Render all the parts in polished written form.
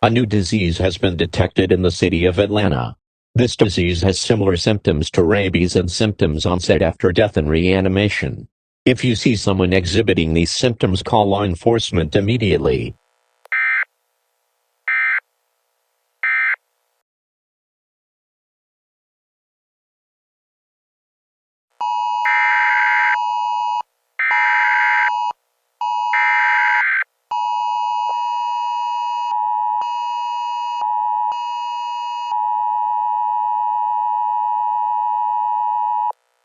A new disease has been detected in the city of Atlanta. This disease has similar symptoms to rabies and symptoms onset after death and reanimation. If you see someone exhibiting these symptoms, call law enforcement immediately.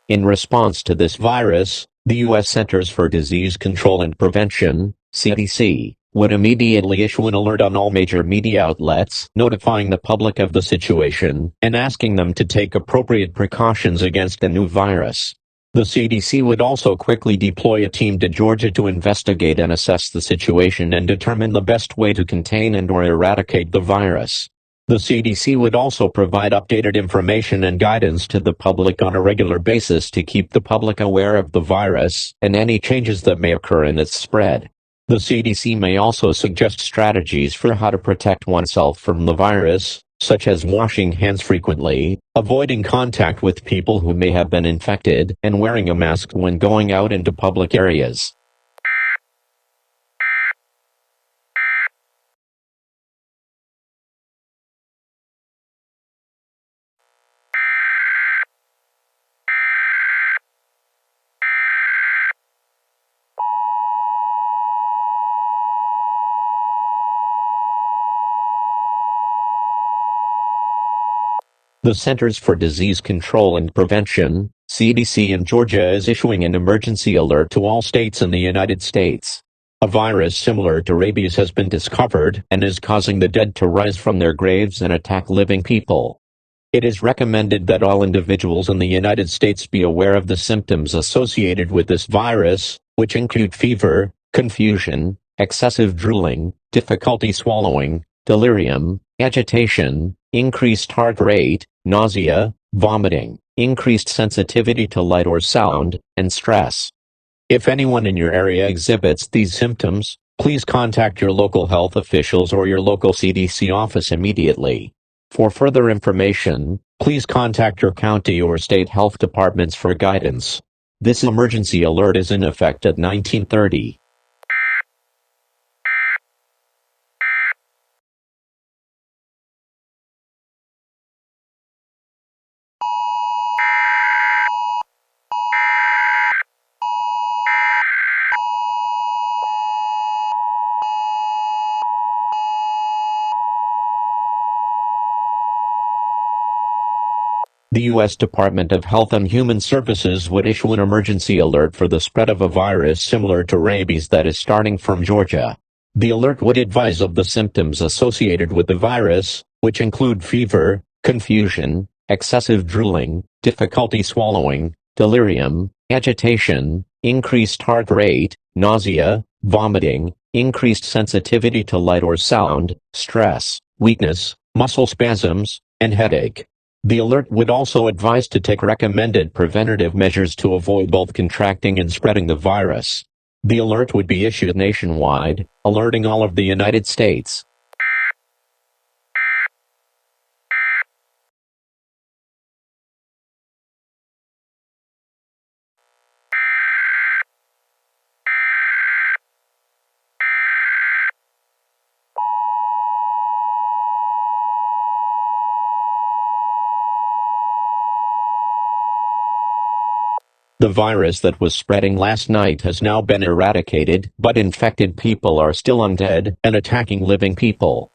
In response to this virus, the U.S. Centers for Disease Control and Prevention, CDC, would immediately issue an alert on all major media outlets, notifying the public of the situation and asking them to take appropriate precautions against the new virus. The CDC would also quickly deploy a team to Georgia to investigate and assess the situation and determine the best way to contain and/or eradicate the virus. The CDC would also provide updated information and guidance to the public on a regular basis to keep the public aware of the virus and any changes that may occur in its spread. The CDC may also suggest strategies for how to protect oneself from the virus, such as washing hands frequently, avoiding contact with people who may have been infected, and wearing a mask when going out into public areas. The Centers for Disease Control and Prevention, CDC in Georgia, is issuing an emergency alert to all states in the United States. A virus similar to rabies has been discovered and is causing the dead to rise from their graves and attack living people. It is recommended that all individuals in the United States be aware of the symptoms associated with this virus, which include fever, confusion, excessive drooling, difficulty swallowing, delirium, agitation, increased heart rate, nausea, vomiting, increased sensitivity to light or sound, and stress. If anyone in your area exhibits these symptoms, please contact your local health officials or your local CDC office immediately. For further information, please contact your county or state health departments for guidance. This emergency alert is in effect at 1930. The U.S. Department of Health and Human Services would issue an emergency alert for the spread of a virus similar to rabies that is starting from Georgia. The alert would advise of the symptoms associated with the virus, which include fever, confusion, excessive drooling, difficulty swallowing, delirium, agitation, increased heart rate, nausea, vomiting, increased sensitivity to light or sound, stress, weakness, muscle spasms, and headache. The alert would also advise to take recommended preventative measures to avoid both contracting and spreading the virus. The alert would be issued nationwide, alerting all of the United States. The virus that was spreading last night has now been eradicated, but infected people are still undead and attacking living people.